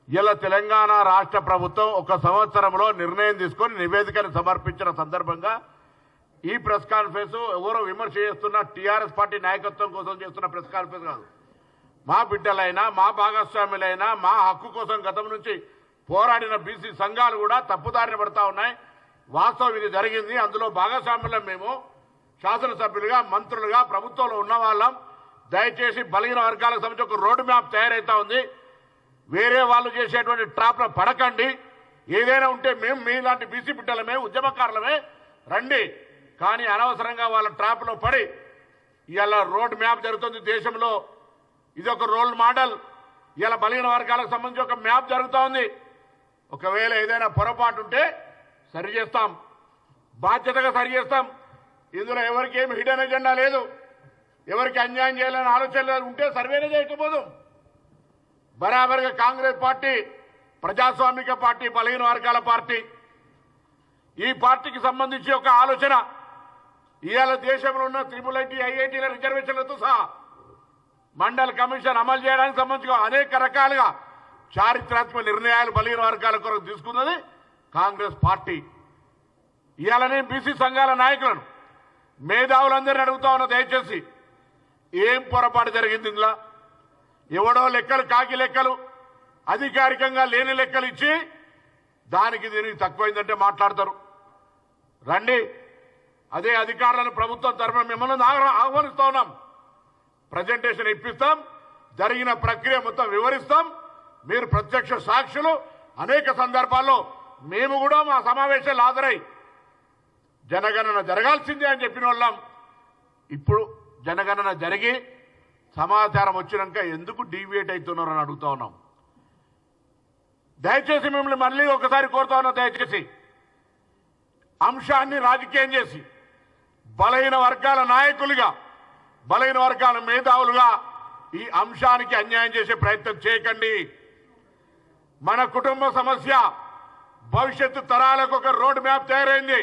ఇలా తెలంగాణ రాష్ట్ర ప్రభుత్వం ఒక సంవత్సరంలో నిర్ణయం తీసుకొని నివేదికను సమర్పించిన సందర్భంగా ఈ ప్రెస్ కాన్ఫరెన్స్ ఎవరో విమర్శ చేస్తున్న టీఆర్ఎస్ పార్టీ నాయకత్వం కోసం చేస్తున్న ప్రెస్ కాన్ఫరెన్స్ కాదు. మా బిడ్డలైనా మా భాగస్వాములైనా మా హక్కు కోసం గతం నుంచి పోరాడిన బీసీ సంఘాలు కూడా తప్పుదారిన పడతా ఉన్నాయి. వాస్తవం ఇది జరిగింది. అందులో భాగస్వాములం మేము శాసనసభ్యులుగా మంత్రులుగా ప్రభుత్వంలో ఉన్న వాళ్ళం. దయచేసి బలహీన వర్గాలకు సంబంధించి ఒక రోడ్ మ్యాప్ తయారైతా ఉంది. వేరే వాళ్ళు చేసేటువంటి ట్రాప్లో పడకండి. ఏదైనా ఉంటే మేము మీలాంటి బీసీ బిడ్డలమే ఉద్యమకారులమే రండి, కానీ అనవసరంగా వాళ్ళ ట్రాప్లో పడి ఇవాళ రోడ్ మ్యాప్ జరుగుతుంది దేశంలో. ఇది ఒక రోల్ మోడల్. ఇలా బలహీన వర్గాలకు సంబంధించి ఒక మ్యాప్ జరుగుతూ ఉంది. ఒకవేళ ఏదైనా పొరపాటు ఉంటే సరి చేస్తాం, బాధ్యతగా సరి చేస్తాం. ఇందులో ఎవరికి ఏమి హిడెన్ ఎజెండా లేదు, ఎవరికి అన్యాయం చేయాలని ఆలోచన ఉంటే సర్వేనే చేయకపోదాం. బరాబర్గా కాంగ్రెస్ పార్టీ ప్రజాస్వామిక పార్టీ, బలహీన వర్గాల పార్టీ. ఈ పార్టీకి సంబంధించి ఒక ఆలోచన ఇవాళ దేశంలో ఉన్న IIIT IITల రిజర్వేషన్లతో సహా మండల్ కమిషన్ అమలు చేయడానికి సంబంధించి అనేక రకాలుగా చారిత్రాత్మక నిర్ణయాలు బలహీన వర్గాల కొరకు తీసుకున్నది కాంగ్రెస్ పార్టీ. ఇవాళనే బీసీ సంఘాల నాయకులను మేధావులందరినీ అడుగుతా ఉన్న, దయచేసి ఏం పొరపాటు జరిగింది ఇందులో? ఎవడో లెక్కలు కాకి లెక్కలు అధికారికంగా లేని లెక్కలు ఇచ్చి దానికి దీనికి తక్కువైందంటే మాట్లాడతారు. రండి, అదే అధికారులను ప్రభుత్వం తరఫున మిమ్మల్ని ఆహ్వానిస్తా ఉన్నాం. ప్రజెంటేషన్ ఇప్పిస్తాం, జరిగిన ప్రక్రియ మొత్తం వివరిస్తాం. మీరు ప్రత్యక్ష సాక్షులు. అనేక సందర్భాల్లో మేము కూడా మా సమావేశాలు హాజరై జనగణన జరగాల్సిందే అని చెప్పిన వాళ్ళం. ఇప్పుడు జనగణన జరిగి సమాచారం వచ్చినాక ఎందుకు డీవియేట్ అవుతున్నారని అడుగుతా ఉన్నాం. దయచేసి మిమ్మల్ని మళ్ళీ ఒకసారి కోరుతా ఉన్నా, దయచేసి అంశాన్ని రాజకీయం చేసి బలహీన వర్గాల నాయకులుగా, బలహీన వర్గాల మేధావులుగా ఈ అంశానికి అన్యాయం చేసే ప్రయత్నం చేయకండి. మన కుటుంబ సమస్య, భవిష్యత్తు తరాలకు ఒక రోడ్ మ్యాప్ తయారైంది.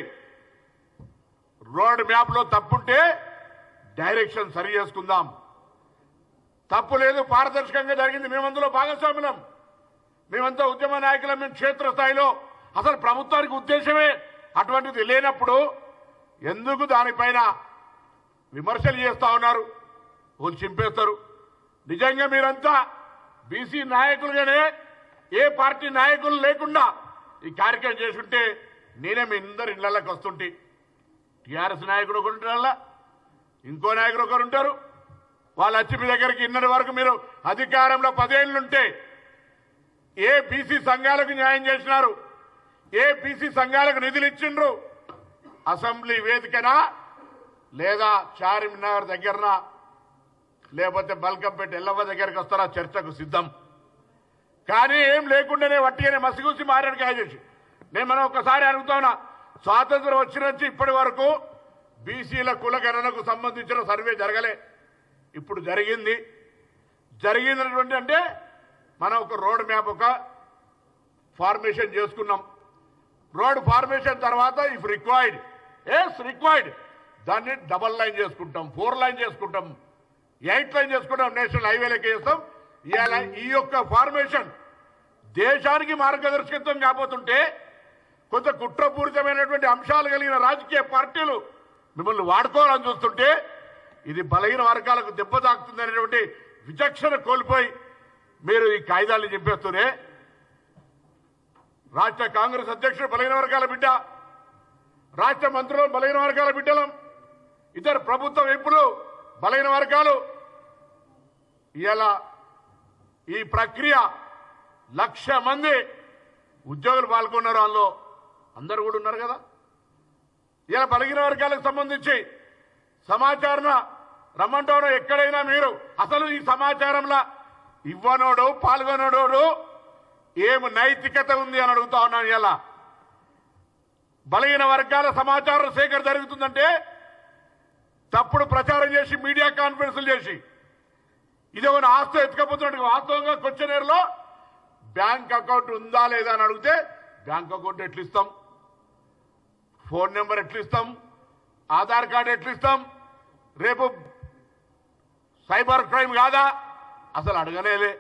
రోడ్ మ్యాప్ లో తప్పుంటే డైరెక్షన్ సరి చేసుకుందాం. తప్పు లేదు, పారదర్శకంగా జరిగింది. మేమందులో భాగస్వాములం, మేమంతా ఉద్యమ నాయకులం. మేము క్షేత్రస్థాయిలో అసలు ప్రభుత్వానికి ఉద్దేశమే అటువంటిది లేనప్పుడు ఎందుకు దానిపైన విమర్శలు చేస్తా ఉన్నారు? వాళ్ళు చింపేస్తారు. నిజంగా మీరంతా బీసీ నాయకులుగానే ఏ పార్టీ నాయకులు లేకుండా ఈ కార్యక్రమం చేసుంటే నేనే మీ అందరు ఇళ్లకి వస్తుంటే. టీఆర్ఎస్ నాయకుడు ఒకరు ఉంటారు, ఇంకో నాయకుడు ఒకరు ఉంటారు. వాళ్ళు వచ్చి మీ దగ్గరికి ఇన్నటి వరకు మీరు అధికారంలో 10 ఏళ్లుంటే ఏ బీసీ సంఘాలకు న్యాయం చేసినారు? ఏ బీసీ సంఘాలకు నిధులు ఇచ్చిండ్రు? అసెంబ్లీ వేదికనా, లేదా చార్మినార్ దగ్గరనా, లేకపోతే బల్కంపేట ఎల్లవ్వ దగ్గరికి వస్తారా? చర్చకు సిద్ధం. కానీ ఏం లేకుండానే వట్టిగానే మసిగూసి మారేడుకాయ చేసి నేను మనం ఒకసారి అడుగుతున్నా, స్వాతంత్రం వచ్చిన నుంచి ఇప్పటి వరకు బీసీల కులగణనకు సంబంధించిన సర్వే జరగలే. ఇప్పుడు జరిగినటువంటి అంటే మనం ఒక రోడ్ మ్యాప్, ఒక ఫార్మేషన్ చేసుకున్నాం. రోడ్ ఫార్మేషన్ తర్వాత ఇఫ్ రిక్వైర్డ్, దాన్ని డబల్ లైన్ చేసుకుంటాం, 4 లైన్ చేసుకుంటాం, 8 లైన్ చేసుకుంటాం, నేషనల్ హైవేలకి చేస్తాం. ఇవాళ ఈ యొక్క ఫార్మేషన్ దేశానికి మార్గదర్శకత్వం కాబోతుంటే కొంత కుట్రపూరితమైనటువంటి అంశాలు కలిగిన రాజకీయ పార్టీలు మిమ్మల్ని వాడుకోవాలని చూస్తుంటే ఇది బలహీన వర్గాలకు దెబ్బ తాకుతుందనేటువంటి విచక్షణ కోల్పోయి మీరు ఈ కాయిదాలు చెప్పేస్తూనే, రాష్ట్ర కాంగ్రెస్ అధ్యక్షుడు బలహీన వర్గాల బిడ్డ, రాష్ట్ర మంత్రులు బలహీన వర్గాల బిడ్డలం, ఇద్దరు ప్రభుత్వ వైపులు బలహీన వర్గాలు. ఇవాళ ఈ ప్రక్రియ 1,00,000 మంది ఉద్యోగులు పాల్గొన్నారు. అందులో అందరూ కూడా ఉన్నారు కదా. ఇలా బలహీన వర్గాలకు సంబంధించి సమాచారం రమ్మంటారో ఎక్కడైనా మీరు అసలు ఈ సమాచారంలో ఇవ్వనోడు పాల్గొనోడు ఏం నైతికత ఉంది అని అడుగుతా ఉన్నాను. ఇలా బలహీన వర్గాల సమాచారం సేకరణ జరుగుతుందంటే తప్పుడు ప్రచారం చేసి మీడియా కాన్ఫరెన్స్లు చేసి ఇదేమైనా ఆస్తి ఎత్తుకపోతున్నట్టు. వాస్తవంగా క్వశ్చనర్లో బ్యాంక్ అకౌంట్ ఉందా లేదా అని అడిగితే బ్యాంక్ అకౌంట్ ఎట్లు ఇస్తాం, ఫోన్ నెంబర్ ఎట్లు ఇస్తాం, ఆధార్ కార్డు ఎట్లు ఇస్తాం? రేపు సైబర్ క్రైమ్ కాదా? అసలు అడగనేలే.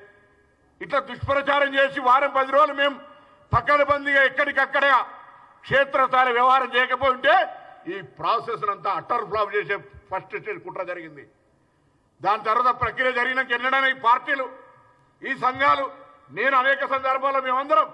ఇట్లా దుష్ప్రచారం చేసి వారం 10 రోజులు మేము పకడ్బందీగా ఎక్కడికక్కడ క్షేత్రస్థాయి వ్యవహారం చేయకపోయి ఉంటే ఈ ప్రాసెస్ అంతా అటర్ ఫ్లాప్ చేసే ఫస్ట్ స్టేజ్ కుట్ర జరిగింది. దాని తర్వాత ప్రక్రియ జరిగినాక ఎన్నడైనా ఈ పార్టీలు ఈ సంఘాలు నేను అనేక సందర్భాల్లో మేమందరం